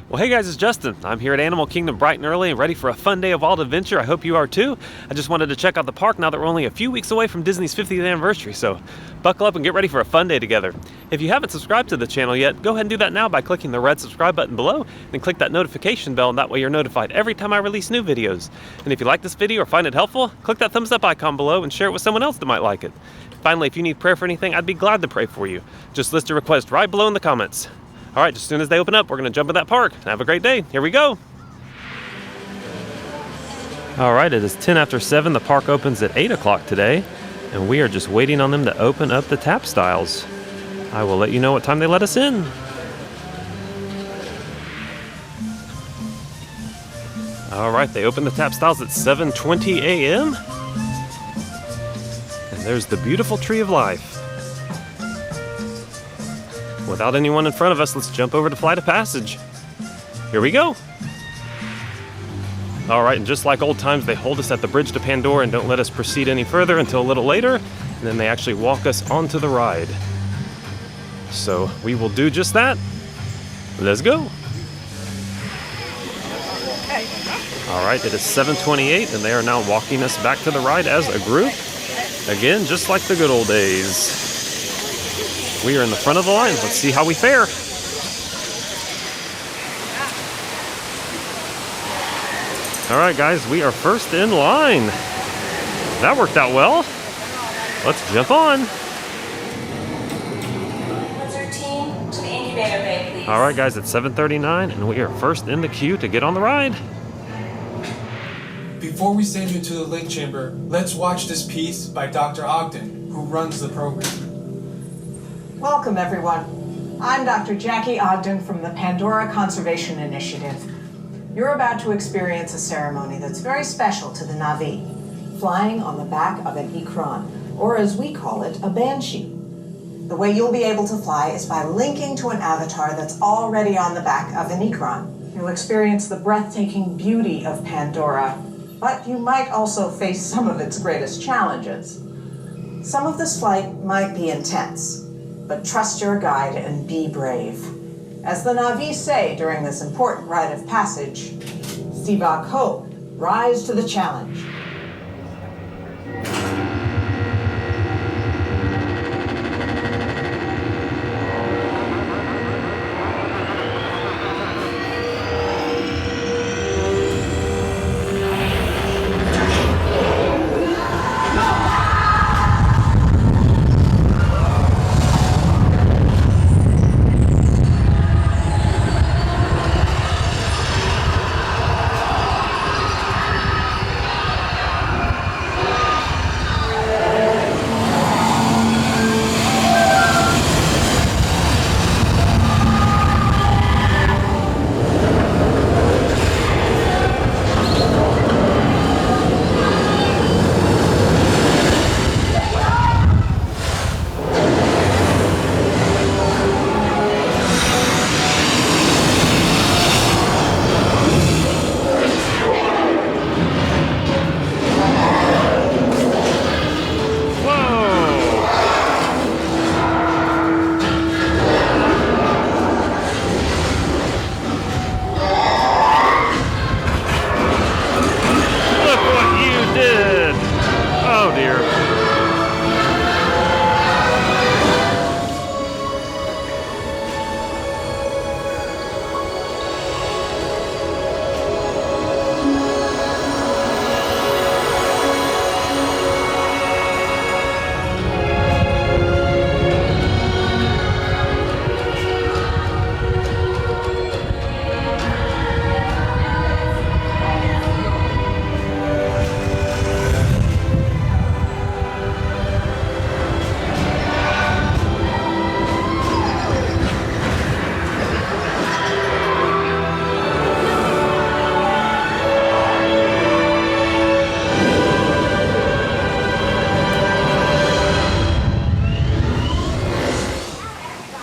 Well, hey guys, it's Justin. I'm here at Animal Kingdom bright and early and ready for a fun day of wild adventure. I hope you are too. I just wanted to check out the park now that we're only a few weeks away from Disney's 50th anniversary, so buckle up and get ready for a fun day together. If you haven't subscribed to the channel yet, go ahead and do that now by clicking the red subscribe button below and click that notification bell, and that way you're notified every time I release new videos. And if you like this video or find it helpful, click that thumbs up icon below and share it with someone else that might like it. Finally, if you need prayer for anything, I'd be glad to pray for you. Just list your request right below in the comments. All right, as soon as they open up, we're going to jump in that park. Have a great day. Here we go. All right, it is 10 after 7. The park opens at 8 o'clock today, and we are just waiting on them to open up the tap styles. I will let you know what time they let us in. All right, they open the tap styles at 7:20 a.m. And there's the beautiful Tree of Life. Without anyone in front of us, let's jump over to Flight of Passage. Here we go. All right, and just like old times, they hold us at the bridge to Pandora and don't let us proceed any further until a little later, and then they actually walk us onto the ride. So we will do just that. Let's go. All right, it is 7:28, and they are now walking us back to the ride as a group. Again, just like the good old days. We are in the front of the line. Let's see how we fare. All right, guys, we are first in line. That worked out well. Let's jump on. All right, guys, it's 7:39, and we are first in the queue to get on the ride. Before we send you to the lake chamber, let's watch this piece by Dr. Ogden, who runs the program. Welcome, everyone. I'm Dr. Jackie Ogden from the Pandora Conservation Initiative. You're about to experience a ceremony that's very special to the Na'vi, flying on the back of an ikran, or as we call it, a banshee. The way you'll be able to fly is by linking to an avatar that's already on the back of an ikran. You'll experience the breathtaking beauty of Pandora, but you might also face some of its greatest challenges. Some of this flight might be intense, but trust your guide and be brave. As the Na'vi say during this important rite of passage, Sivak Ho, rise to the challenge.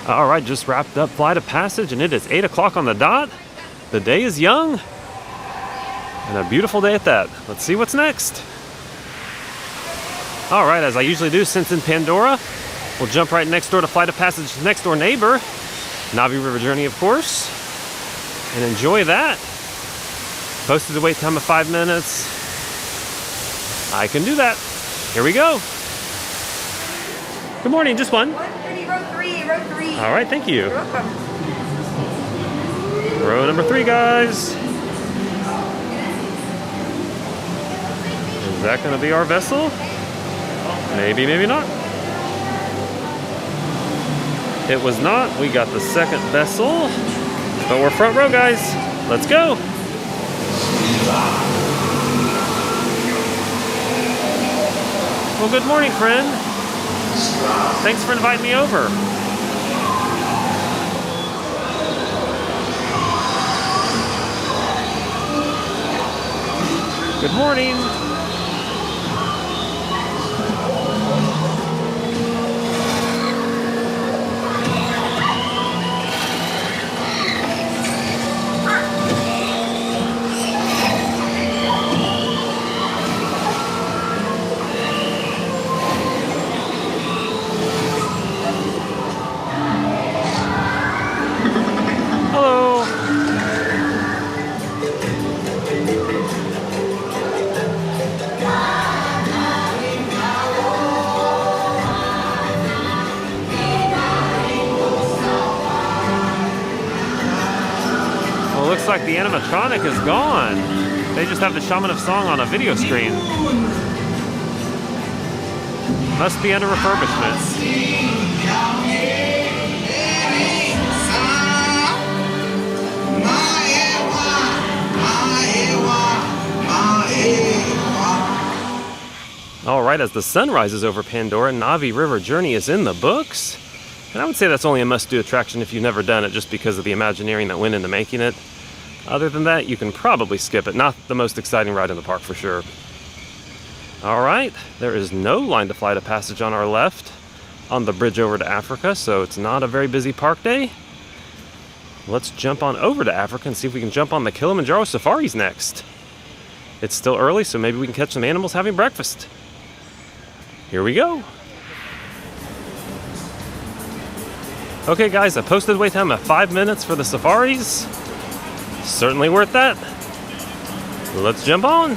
All right, just wrapped up Flight of Passage, and it is 8 o'clock on the dot. The day is young, and a beautiful day at that. Let's see what's next. All right, as I usually do, since in Pandora, we'll jump right next door to Flight of Passage's next door neighbor, Na'vi River Journey, of course. and enjoy that. Posted the wait time of 5 minutes. I can do that. Here we go. Good morning, just one. 130, row 3. All right, thank you. You're welcome. Row number 3, guys. Is that going to be our vessel? Maybe, maybe not. It was not. We got the second vessel. But we're front row, guys. Let's go. Well, good morning, friend. Thanks for inviting me over. Good morning. Hello. Well, it looks like the animatronic is gone. They just have the Shaman of Song on a video screen. Must be under refurbishment. All right, as the sun rises over Pandora, Navi River Journey is in the books. And I would say that's only a must-do attraction if you've never done it, just because of the Imagineering that went into making it. Other than that, you can probably skip it. Not the most exciting ride in the park for sure. All right, there is no line to flight of passage on our left on the bridge over to Africa, so it's not a very busy park day. Let's jump on over to Africa and see if we can jump on the Kilimanjaro Safaris next. It's still early, so maybe we can catch some animals having breakfast. Here we go. Okay guys, I posted wait time at 5 minutes for the safaris. Certainly worth that. Let's jump on.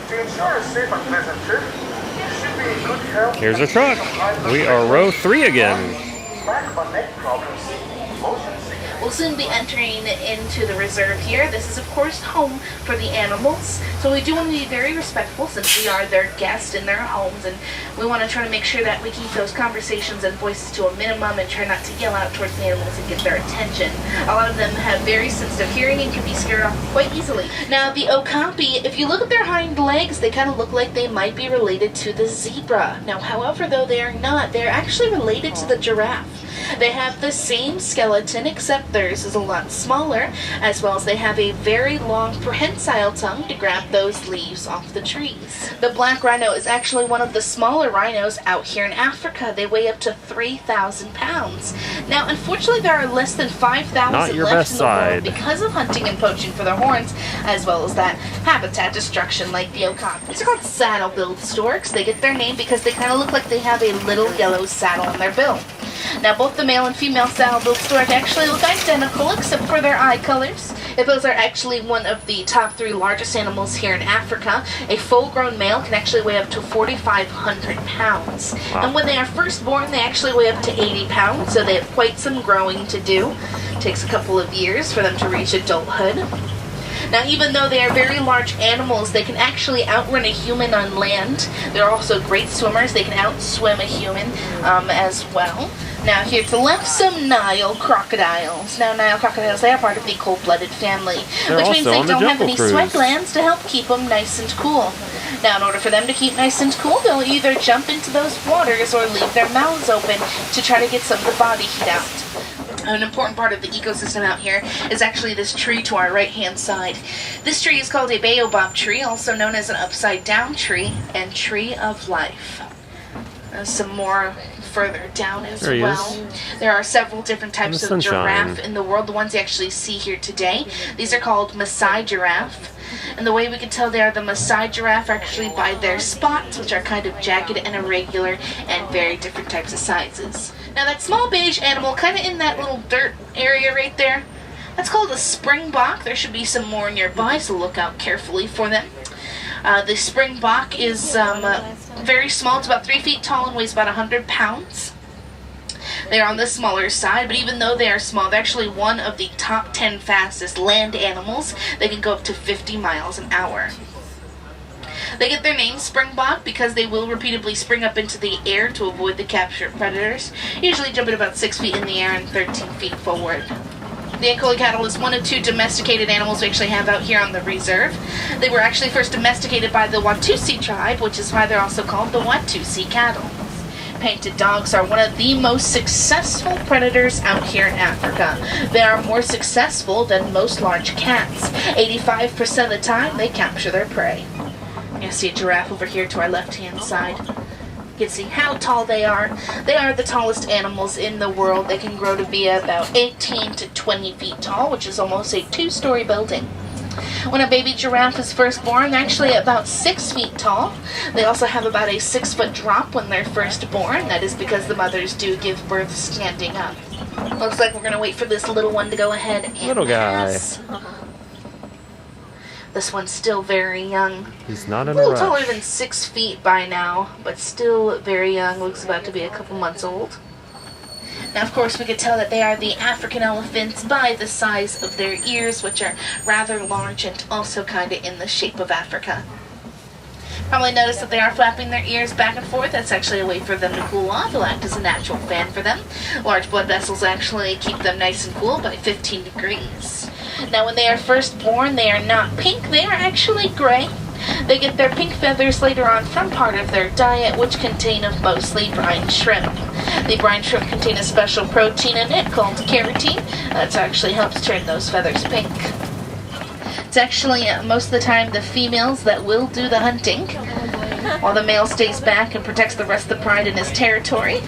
To ensure a safe and pleasant trip, you should be in good health. Here's our truck. We are row 3 again. Back or neck problems, motion sickness. We'll soon be entering into the reserve here. This is, of course, home for the animals. So we do want to be very respectful since we are their guests in their homes. And we want to try to make sure that we keep those conversations and voices to a minimum and try not to yell out towards the animals and get their attention. A lot of them have very sensitive hearing and can be scared off quite easily. Now, the okapi, if you look at their hind legs, they kind of look like they might be related to the zebra. Now, however, though they are not, they're actually related to the giraffe. They have the same skeleton, except theirs is a lot smaller, as well as they have a very long prehensile tongue to grab those leaves off the trees. The black rhino is actually one of the smaller rhinos out here in Africa. They weigh up to 3,000 pounds. Now, unfortunately, there are less than 5,000 left in the world because of hunting and poaching for their horns, as well as that habitat destruction like the okapi. These are called saddle-billed storks. They get their name because they kind of look like they have a little yellow saddle on their bill. Now, both the male and female saddle-billed stork actually look identical except for their eye colors. Hippos are actually one of the top 3 largest animals here in Africa. A full-grown male can actually weigh up to 4,500 pounds. Wow. And when they are first born, they actually weigh up to 80 pounds, so they have quite some growing to do. It takes a couple of years for them to reach adulthood. Now, even though they are very large animals, they can actually outrun a human on land. They're also great swimmers. They can outswim a human as well. Now, here to the left, some Nile crocodiles. Now, Nile crocodiles, they are part of the cold-blooded family, which means they don't have any sweat glands to help keep them nice and cool. Now, in order for them to keep nice and cool, they'll either jump into those waters or leave their mouths open to try to get some of the body heat out. An important part of the ecosystem out here is actually this tree to our right-hand side. This tree is called a Baobab tree, also known as an upside-down tree, and tree of life. Some more further down as well. There are several different types of giraffe in the world. The ones you actually see here today, these are called Maasai giraffe. And the way we can tell they are the Maasai giraffe are actually by their spots, which are kind of jagged and irregular and very different types of sizes. Now, that small beige animal kind of in that little dirt area right there, That's called a Springbok. There should be some more nearby, so look out carefully for them. The Springbok is very small. It's about 3 feet tall and weighs about 100 pounds. They're on the smaller side, but even though they are small, they're actually one of the top 10 fastest land animals. They can go up to 50 miles an hour. They get their name Springbok because they will repeatedly spring up into the air to avoid the captured predators, usually jumping about 6 feet in the air and 13 feet forward. The Cetuli cattle is one of 2 domesticated animals we actually have out here on the reserve. They were actually first domesticated by the Watusi tribe, which is why they're also called the Watusi cattle. Painted dogs are one of the most successful predators out here in Africa. They are more successful than most large cats. 85% of the time, they capture their prey. You see a giraffe over here to our left-hand side. You can see how tall they are. They are the tallest animals in the world. They can grow to be about 18 to 20 feet tall, which is almost a 2-story building. When a baby giraffe is first born, they're actually about 6 feet tall. They also have about a 6-foot drop when they're first born. That is because the mothers do give birth standing up. Looks like we're going to wait for this little one to go ahead and Little guy. pass. This one's still very young. He's not in A a little taller rush. than 6 feet by now, but still very young. Looks about to be a couple months old. Now, of course, we could tell that they are the African elephants by the size of their ears, which are rather large and also kind of in the shape of Africa. Probably notice that they are flapping their ears back and forth. That's actually a way for them to cool off. It'll act as a natural fan for them. Large blood vessels actually keep them nice and cool by 15 degrees. Now, when they are first born, they are not pink. They are actually gray. They get their pink feathers later on from part of their diet, which contain of mostly brine shrimp. The brine shrimp contain a special protein in it called keratin. That actually helps turn those feathers pink. It's actually most of the time the females that will do the hunting, while the male stays back and protects the rest of the pride in his territory.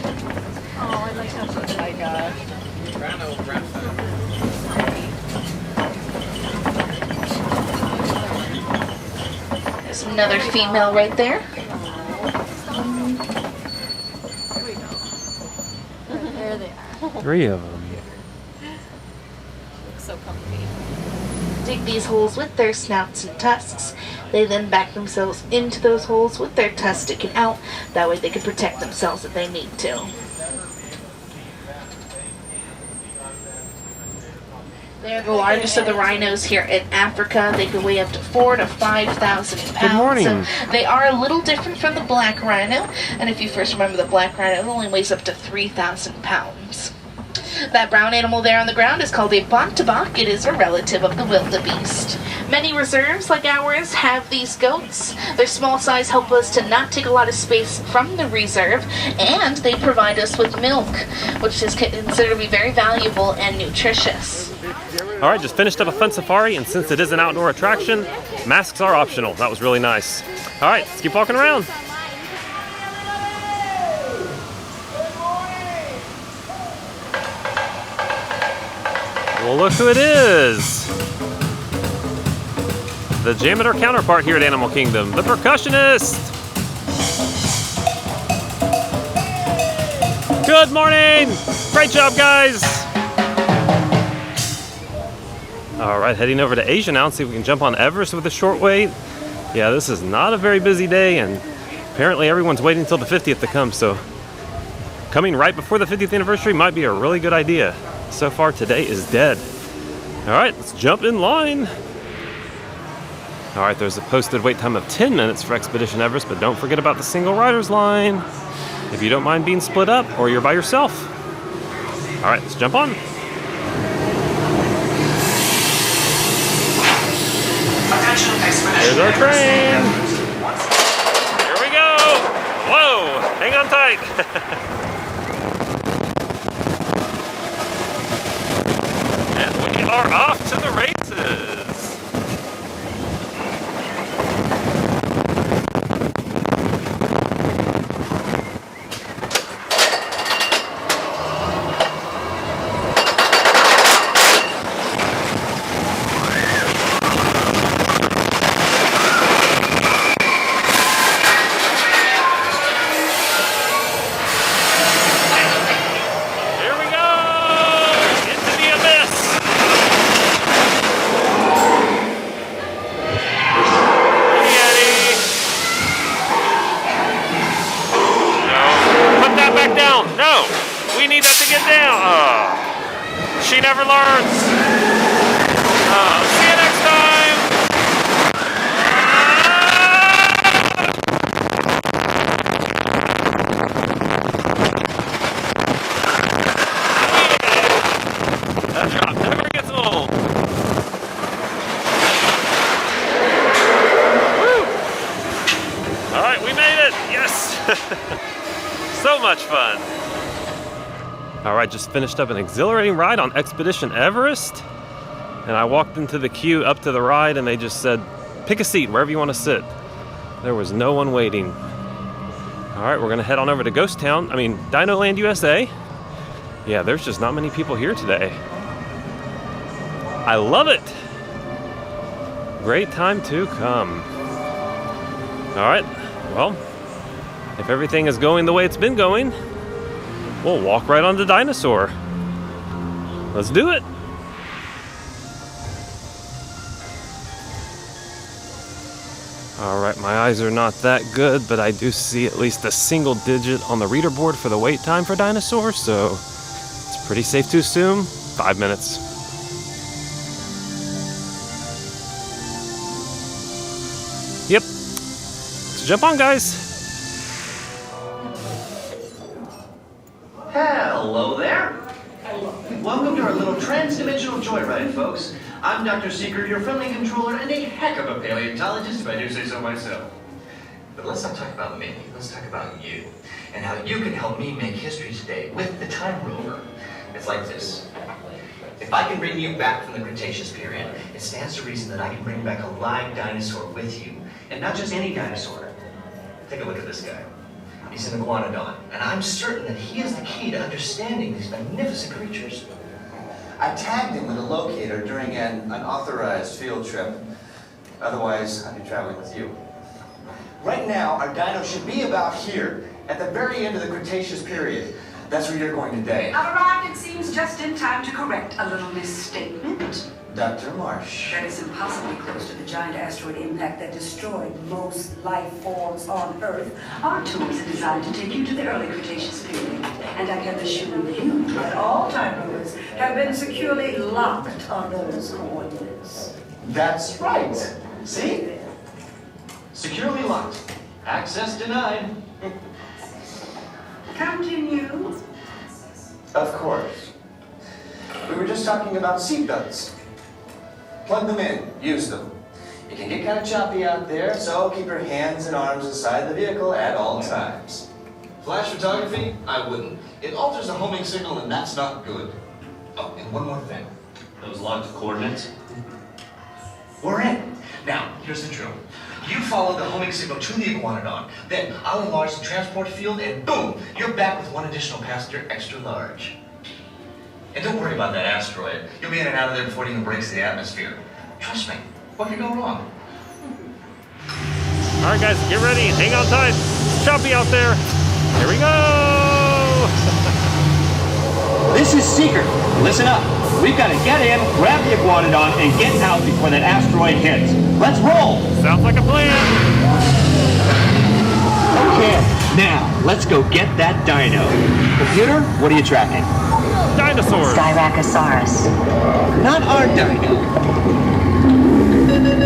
There's another female right there. There they are. 3 of them. So comfy. Dig these holes with their snouts and tusks. They then back themselves into those holes with their tusks sticking out. That way they can protect themselves if they need to. They're the largest of the rhinos here in Africa. They can weigh up to 4,000 to 5,000 pounds. Good morning. So they are a little different from the black rhino. And if you first remember the black rhino, it only weighs up to 3,000 pounds. That brown animal there on the ground is called a bontebok. It is a relative of the wildebeest. Many reserves like ours have these goats. Their small size help us to not take a lot of space from the reserve, and they provide us with milk, which is considered to be very valuable and nutritious. All right, just finished up a fun safari, and since it is an outdoor attraction, masks are optional. That was really nice. All right, let's keep walking around. Well, look who it is. The janitor counterpart here at Animal Kingdom, the percussionist. Good morning. Great job, guys. All right, heading over to Asia now and see if we can jump on Everest with a short wait. Yeah, this is not a very busy day, and apparently everyone's waiting until the 50th to come, so coming right before the 50th anniversary might be a really good idea. So far, today is dead. All right, let's jump in line. All right, there's a posted wait time of 10 minutes for Expedition Everest, but don't forget about the single riders line if you don't mind being split up or you're by yourself. All right, let's jump on. Here's our train. Here we go. Whoa, hang on tight. And we are off to the races. alerts. See you next time. That drop never gets old. Woo! All right, we made it. Yes. So much fun. All right, just finished up an exhilarating ride on Expedition Everest. And I walked into the queue up to the ride and they just said, pick a seat wherever you want to sit. There was no one waiting. All right, we're gonna head on over to Dino Land USA. Yeah, there's just not many people here today. I love it. Great time to come. All right, well, if everything is going the way it's been going, we'll walk right on the dinosaur. Let's do it. All right, my eyes are not that good, but I do see at least a single digit on the reader board for the wait time for dinosaurs, so it's pretty safe to assume 5 minutes. Yep. So jump on, guys. Hello there. Welcome to our little trans-dimensional joyride, folks. I'm Dr. Seeker, your friendly controller, and a heck of a paleontologist, if I do say so myself. But let's not talk about me. Let's talk about you, and how you can help me make history today with the time rover. It's like this. If I can bring you back from the Cretaceous period, it stands to reason that I can bring back a live dinosaur with you, and not just any dinosaur. Take a look at this guy. He's an iguanodon, and I'm certain that he is the key to understanding these magnificent creatures. I tagged him with a locator during an unauthorized field trip. Otherwise, I'd be traveling with you. Right now, our dino should be about here, at the very end of the Cretaceous period. That's where you're going today. I've arrived, it seems, just in time to correct a little misstatement. Dr. Marsh. That is impossibly close to the giant asteroid impact that destroyed most life forms on Earth. Our tools are designed to take you to the early Cretaceous period. And I can assure you that all time movers have been securely locked on those coordinates. That's right. See? Securely locked. Access denied. Continue. Of course. We were just talking about seatbelts. Plug them in. Use them. It can get kind of choppy out there, so keep your hands and arms inside the vehicle at all times. Flash photography? I wouldn't. It alters the homing signal, and that's not good. Oh, and one more thing. Those logged coordinates? We're in. Now, here's the drill. You follow the homing signal to the iguanodon, then I'll enlarge the transport field, and boom, you're back with one additional passenger extra large. And don't worry about that asteroid. You'll be in and out of there before it even breaks the atmosphere. Trust me, what could go wrong? All right, guys, get ready. Hang on tight. It's choppy out there. Here we go. This is Seeker. Listen up. We've got to get in, grab the iguanodon, and get out before that asteroid hits. Let's roll. Sounds like a plan. Okay. Now, let's go get that dino. Computer, what are you tracking? Dinosaurs. Styracosaurus. Not our dino.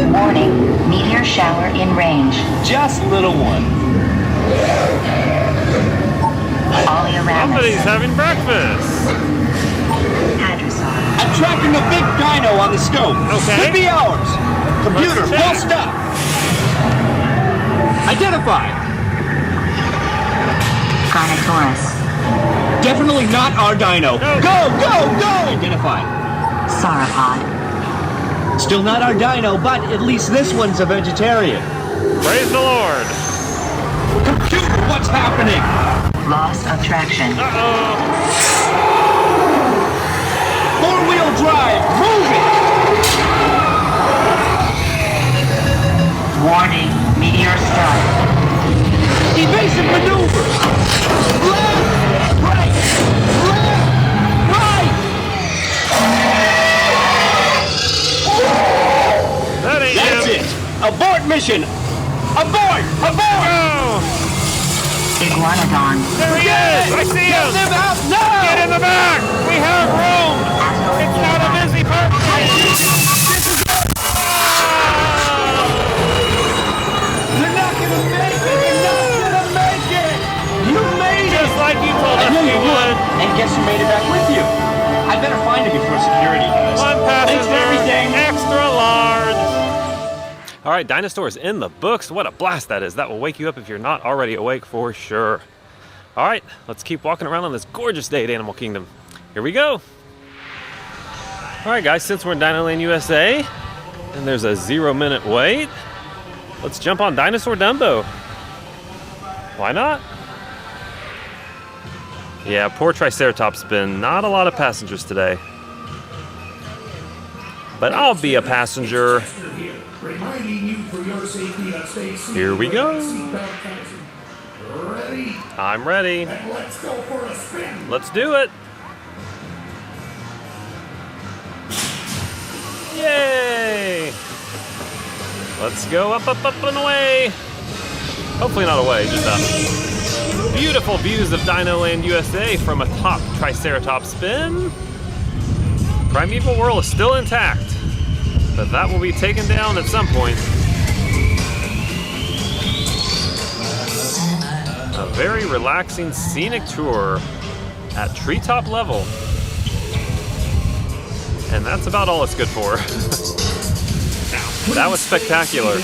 Warning, meteor shower in range. Just little one. Somebody's having breakfast. Hadrosaur. I'm tracking a big dino on the scope. Okay. Could be ours. Computer, full stop. Identify. Carnotaurus. Definitely not our dino. No. Go, go, go! Identify. Sauropod. Still not our dino, but at least this one's a vegetarian. Praise the Lord. Computer, what's happening? Loss of traction. Uh-oh. Four-wheel drive, move it! Warning, meteor strike. Evasive maneuver! Left, right, left, right! That ain't That's him. it! Abort mission! Abort! Abort! Go. Iguanodon. There he is. I see him. Get them out now! Get in the back. We have room. It's not a All right, dinosaurs in the books. What a blast that is. That will wake you up if you're not already awake for sure. All right, let's keep walking around on this gorgeous day at Animal Kingdom. Here we go. All right, guys, since we're in Dinoland USA and there's a 0-minute wait, let's jump on Dinosaur Dumbo. Why not? Yeah, poor Triceratops Spin. Not a lot of passengers today. But I'll be a passenger. Here we go. I'm ready. Let's do it. Yay! Let's go up, up, up, and away. Hopefully not away, just up. Beautiful views of Dinoland USA from atop Triceratops Spin. Primeval World is still intact, but that will be taken down at some point. A very relaxing scenic tour at treetop level. And that's about all it's good for. That was spectacular. And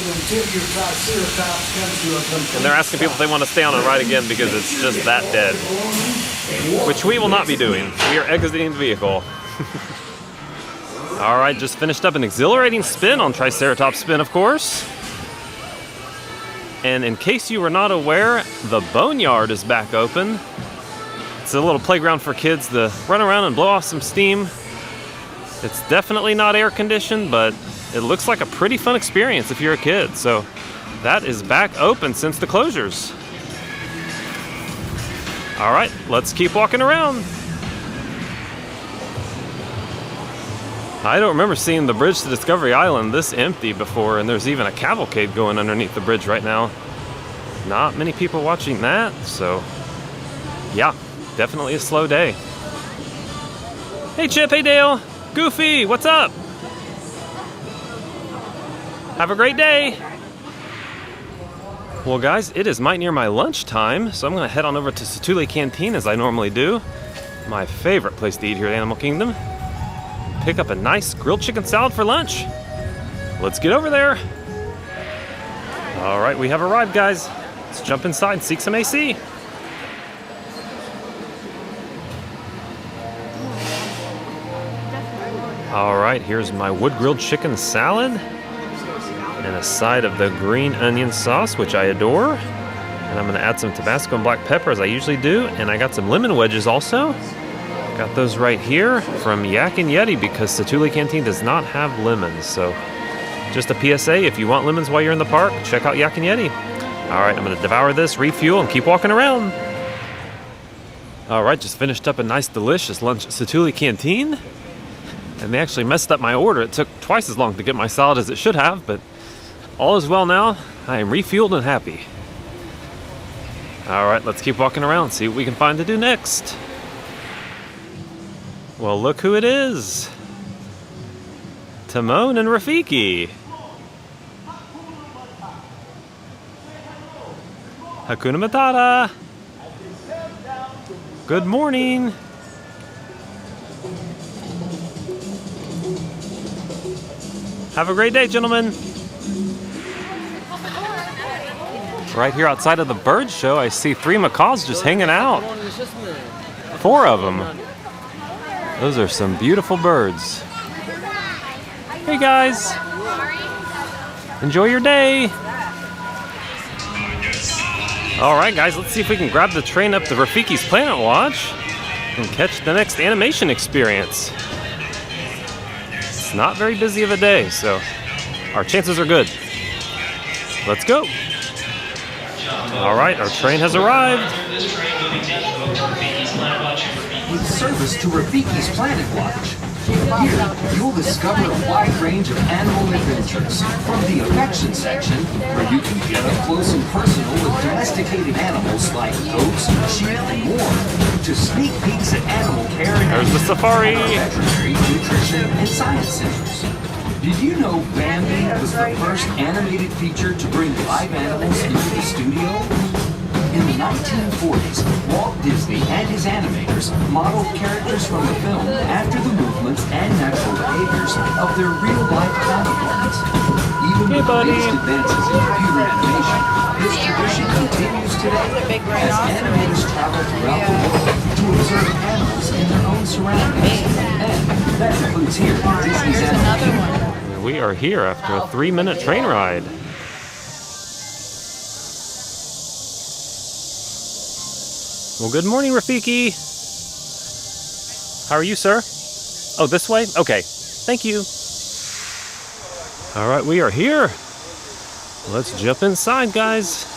they're asking people if they want to stay on and ride again because it's just that dead. Which we will not be doing. We are exiting the vehicle. All right, just finished up an exhilarating spin on Triceratops Spin, of course. And in case you were not aware, the Boneyard is back open. It's a little playground for kids to run around and blow off some steam. It's definitely not air conditioned, but it looks like a pretty fun experience if you're a kid. So that is back open since the closures. All right, let's keep walking around. I don't remember seeing the bridge to Discovery Island this empty before, and there's even a cavalcade going underneath the bridge right now. Not many people watching that, so yeah, definitely a slow day. Hey Chip, hey Dale, Goofy, what's up? Have a great day. Well guys, it is might near my lunchtime, so I'm gonna head on over to Cetuli Canteen as I normally do. My favorite place to eat here at Animal Kingdom. Pick up a nice grilled chicken salad for lunch. Let's get over there. All right, we have arrived, guys. Let's jump inside and seek some AC. All right, here's my wood grilled chicken salad and a side of the green onion sauce, which I adore. And I'm gonna add some Tabasco and black pepper as I usually do. And I got some lemon wedges also. Got those right here from Yak and Yeti because Cetuli Canteen does not have lemons. So just a PSA, if you want lemons while you're in the park, check out Yak and Yeti. All right, I'm gonna devour this, refuel, and keep walking around. All right, just finished up a nice, delicious lunch at Cetuli Canteen. And they actually messed up my order. It took twice as long to get my salad as it should have, but all is well now. I am refueled and happy. All right, let's keep walking around, see what we can find to do next. Well, look who it is. Timon and Rafiki. Hakuna Matata. Good morning. Have a great day, gentlemen. Right here outside of the bird show, I see 3 macaws just hanging out. 4 of them. Those are some beautiful birds. Hey guys, enjoy your day. All right guys, let's see if we can grab the train up to Rafiki's Planet Watch and catch the next animation experience. It's not very busy of a day, so our chances are good. Let's go. All right, our train has arrived. With service to Rafiki's Planet Watch. Here, you'll discover a wide range of animal adventures, from the affection section, where you can get up close and personal with domesticated animals like goats, sheep, and more, to sneak peeks at animal care and there's the safari, veterinary, nutrition, and science centers. Did you know Bambi was the first animated feature to bring live animals into the studio? In the 1940s, Walt Disney and his animators modeled characters from the film after the movements and natural behaviors of their real-life counterparts. Even Hey, buddy. Latest advances in computer animation, this tradition continues today as animators travel throughout the world to observe animals in their own surroundings. And that includes here at Disney's Animal. We are here after a 3-minute train ride. Well, good morning, Rafiki. How are you, sir? Oh, this way? Okay. Thank you. All right, we are here. Let's jump inside, guys.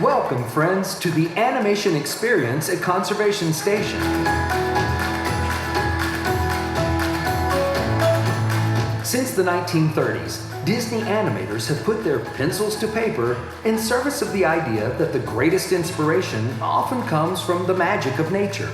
Welcome, friends, to the animation experience at Conservation Station. Since the 1930s, Disney animators have put their pencils to paper in service of the idea that the greatest inspiration often comes from the magic of nature.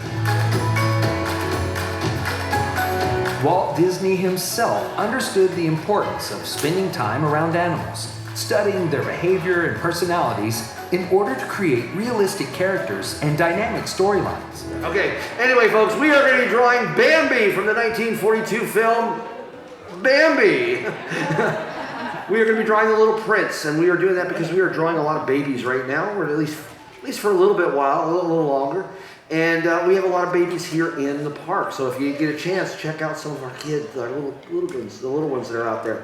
Walt Disney himself understood the importance of spending time around animals, studying their behavior and personalities in order to create realistic characters and dynamic storylines. Okay, anyway, folks, we are going to be drawing Bambi from the 1942 film Bambi. We are going to be drawing the Little Prince, and we are doing that because we are drawing a lot of babies right now. We're at least for a little bit while, a little longer. And we have a lot of babies here in the park. So if you get a chance, check out some of our kids, our little ones, the little ones that are out there.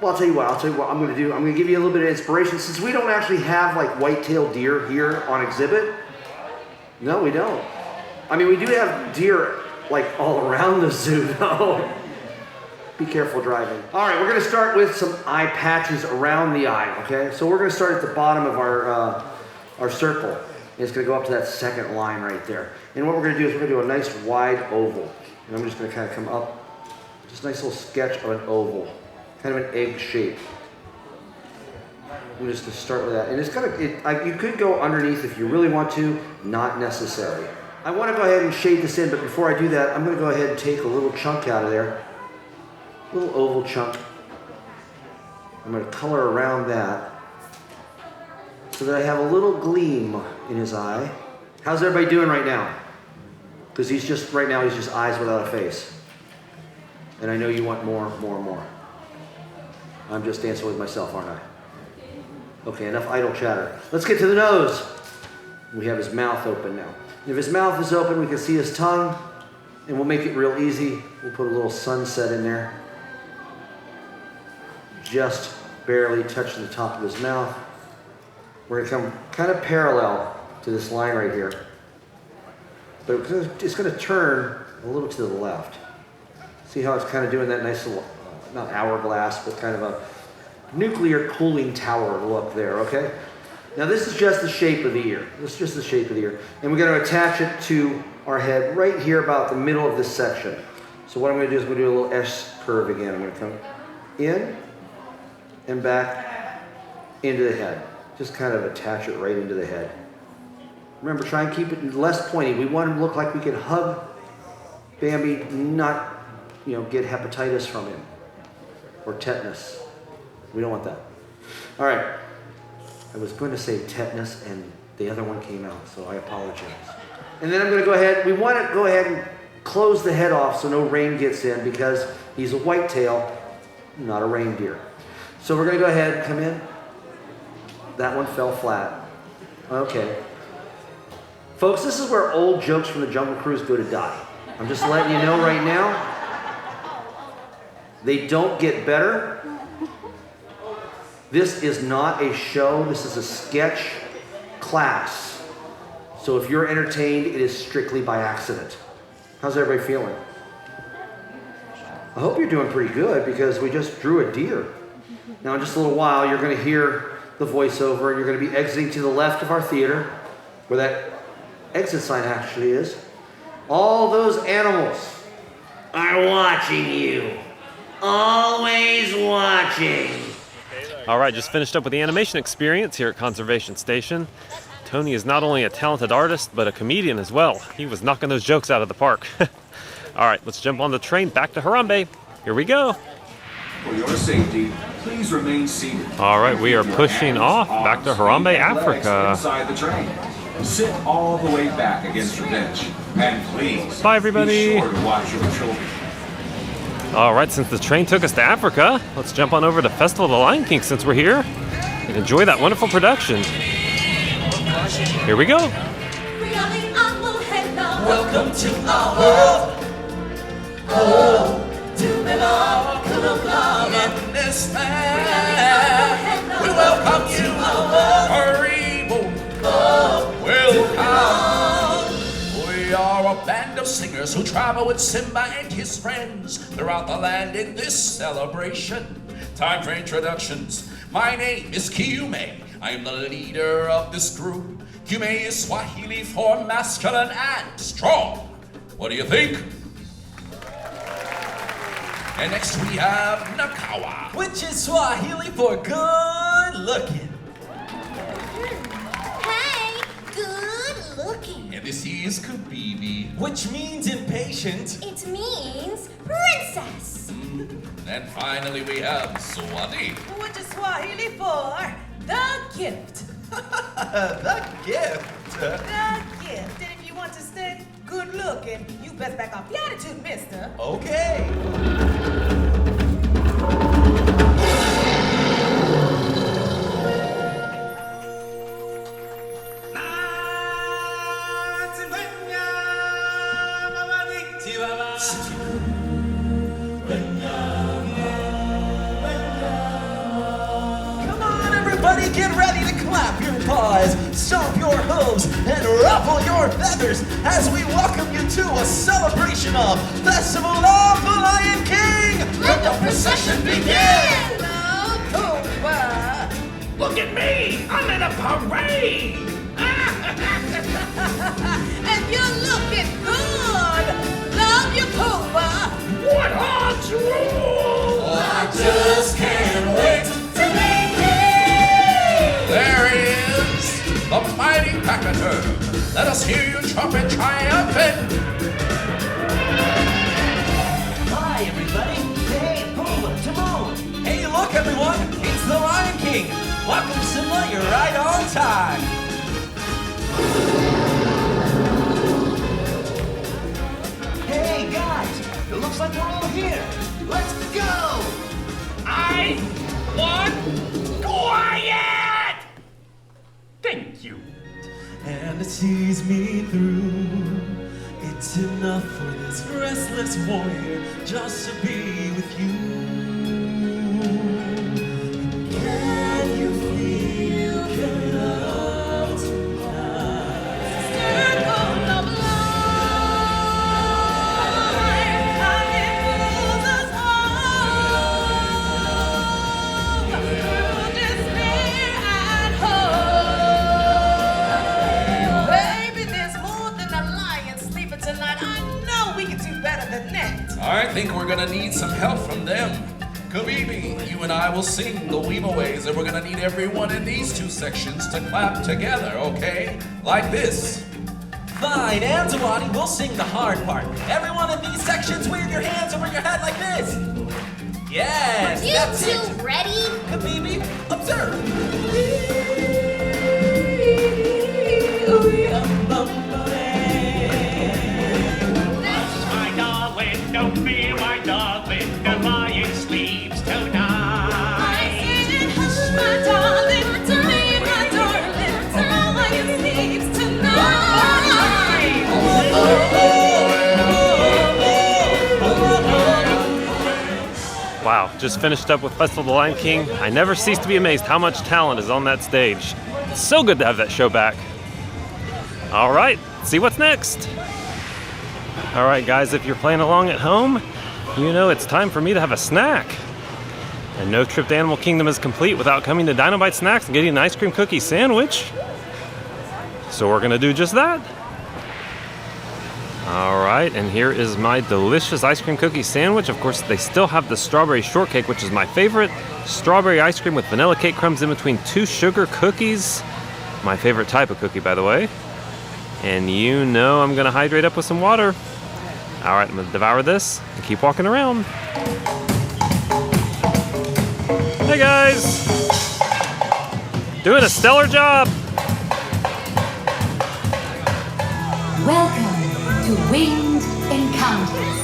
Well, I'll tell you what I'm going to do. I'm going to give you a little bit of inspiration. Since we don't actually have like white-tailed deer here on exhibit. No, we don't. I mean, we do have deer like all around the zoo, though. Be careful driving. All right, we're going to start with some eye patches around the eye, okay? So we're going to start at the bottom of our circle. And it's going to go up to that second line right there. And what we're going to do is we're going to do a nice wide oval. And I'm just going to kind of come up. Just a nice little sketch of an oval. Kind of an egg shape. I'm just going to start with that. And it's kind of, you could go underneath if you really want to, not necessary. I want to go ahead and shade this in, but before I do that, I'm going to go ahead and take a little chunk out of there. A little oval chunk. I'm going to color around that so that I have a little gleam in his eye. How's everybody doing right now? Because right now he's just eyes without a face. And I know you want more. I'm just dancing with myself, aren't I? Okay, enough idle chatter. Let's get to the nose. We have his mouth open now. And if his mouth is open, we can see his tongue, and we'll make it real easy. We'll put a little sunset in there. Just barely touching the top of his mouth. We're going to come kind of parallel to this line right here. But it's going to turn a little to the left. See how it's kind of doing that nice little, not hourglass, but kind of a nuclear cooling tower look there, okay? Now this is just the shape of the ear. This is just the shape of the ear. And we're going to attach it to our head right here about the middle of this section. So what I'm going to do is I'm going to do a little S curve again. I'm going to come in and back into the head. Just kind of attach it right into the head. Remember, try and keep it less pointy. We want him to look like we can hug Bambi, not, get hepatitis from him or tetanus. We don't want that. All right. I was going to say tetanus and the other one came out, so I apologize. And then I'm going to go ahead. We want to go ahead and close the head off so no rain gets in because he's a whitetail, not a reindeer. So we're going to go ahead and come in. That one fell flat. Okay. Folks, this is where old jokes from the Jungle Cruise go to die. I'm just letting you know right now. They don't get better. This is not a show. This is a sketch class. So if you're entertained, it is strictly by accident. How's everybody feeling? I hope you're doing pretty good because we just drew a deer. Now in just a little while, you're going to hear the voiceover and you're going to be exiting to the left of our theater where that exit sign actually is. All those animals are watching you. Always watching. All right, just finished up with the animation experience here at Conservation Station. Tony is not only a talented artist, but a comedian as well. He was knocking those jokes out of the park. All right, let's jump on the train back to Harambe. Here we go. For your safety, please remain seated. All right, we are pushing off back to Harambe, Africa. Inside the train. Sit all the way back against your bench. And please, bye everybody. Be sure to watch your children. All right, since the train took us to Africa, let's jump on over to Festival of the Lion King since we're here and enjoy that wonderful production. Here we go. Welcome to our world. Oh, do me love, in this land. We welcome you, Haribo. Welcome. We are a band of singers who travel with Simba and his friends throughout the land in this celebration. Time for introductions. My name is Kiume. I am the leader of this group. Kiume is Swahili for masculine and strong. What do you think? And next we have Nakawa, which is Swahili for good looking. Hey, good looking. And this is Kabibi, which means impatient. It means princess. And finally we have Swati, which is Swahili for the gift. The gift. The gift. And if you want to stay good looking, you best back off the attitude, mister. Okay. Everybody get ready to clap your paws, stomp your hooves, and ruffle your feathers as we welcome you to a celebration of Festival of the Lion King! Let the procession begin! Look at me! I'm in a parade! And you're looking good! Love you, Poopa! What a drool! I just can't wait to make it! There is the mighty Packator. Let us hear you trumpet triumphant. Hi, everybody. Hey, Pumbaa, Timon. Hey, look, everyone. It's the Lion King. Welcome, Simba. You're right on time. Hey, guys. It looks like we're all here. Let's go. I want quiet. Thank you. And it sees me through. It's enough for this restless warrior just to be with you. Can you feel the love tonight? Circle of life, and it pulls us all through despair and hope. Baby, there's more than a lion sleeping tonight. I know we can do better than that. I think we're gonna need some help from them. Kabibi, you and I will sing the Weemaways, and we're gonna need everyone in these two sections to clap together, okay? Like this. Fine, and Zawadi, we'll sing the hard part. Everyone in these sections, wave your hands over your head like this. Yes, You that's two it. ready? Kabibi, observe. My darling, don't fear, my darling, the lion sleeps tonight. Hush, my darling, to me, my darling, the lion sleeps tonight. Wow, just finished up with Festival of the Lion King. I never cease to be amazed how much talent is on that stage. It's so good to have that show back. All right, see what's next. All right, guys, if you're playing along at home, you know it's time for me to have a snack. And no trip to Animal Kingdom is complete without coming to Dino Bite Snacks and getting an ice cream cookie sandwich. So we're gonna do just that. All right, and here is my delicious ice cream cookie sandwich. Of course, they still have the strawberry shortcake, which is my favorite. Strawberry ice cream with vanilla cake crumbs in between 2 sugar cookies. My favorite type of cookie, by the way. And you know I'm gonna hydrate up with some water. All right, I'm gonna devour this and keep walking around. Hey guys! Doing a stellar job! Welcome to Winged Encounters.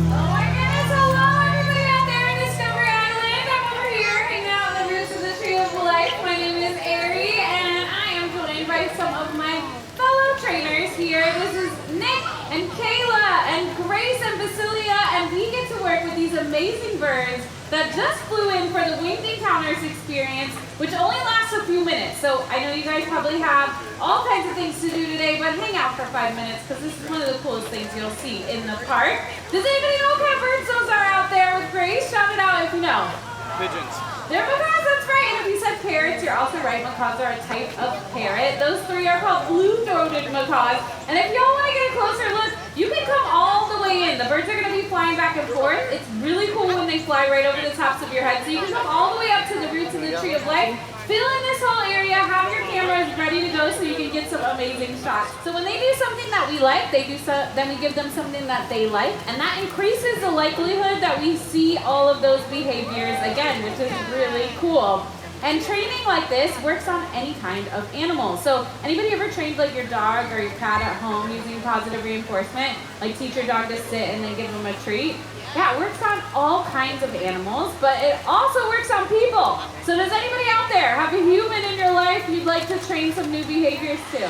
Oh my goodness, hello everybody out there in Discovery Island. I'm over here hanging out in the roots of the Tree of Life. My name is Ari, and I am joined by some of my fellow trainers here. This is Nick and Kayla and Grace and Basilia, and we get to work with these amazing birds that just flew in for the Winged Encounters experience, which only lasts a few minutes. So I know you guys probably have all kinds of things to do today, but hang out for 5 minutes because this is one of the coolest things you'll see in the park. Does anybody know what kind of birds those are out there with Grace? Shout it out if you know. Pigeons. They're macaws, that's right. And if you said parrots, you're also right. Macaws are a type of parrot. Those three are called blue-throated macaws. And if y'all want to get a closer look, you can come all the way in. The birds are going to be flying back and forth. It's really cool when they fly right over the tops of your head. So you can come all the way up to the roots of the Tree of Life. Fill in this whole area, have your cameras ready to go so you can get some amazing shots. So when they do something that we like, then we give them something that they like, and that increases the likelihood that we see all of those behaviors again, which is really cool. And training like this works on any kind of animal. So anybody ever trained like your dog or your cat at home using positive reinforcement? Like teach your dog to sit and then give them a treat? Yeah, it works on all kinds of animals, but it also works on people. So does anybody out there have a human in your life you'd like to train some new behaviors to?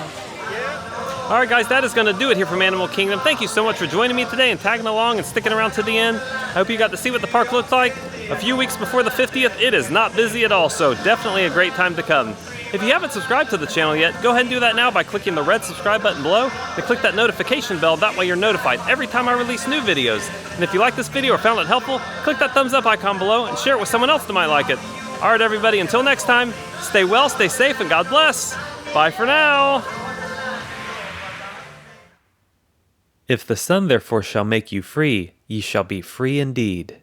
All right, guys, that is going to do it here from Animal Kingdom. Thank you so much for joining me today and tagging along and sticking around to the end. I hope you got to see what the park looked like. A few weeks before the 50th, it is not busy at all, so definitely a great time to come. If you haven't subscribed to the channel yet, go ahead and do that now by clicking the red subscribe button below and click that notification bell. That way you're notified every time I release new videos. And if you like this video or found it helpful, click that thumbs up icon below and share it with someone else that might like it. All right, everybody, until next time, stay well, stay safe, and God bless. Bye for now. If the Son therefore shall make you free, ye shall be free indeed.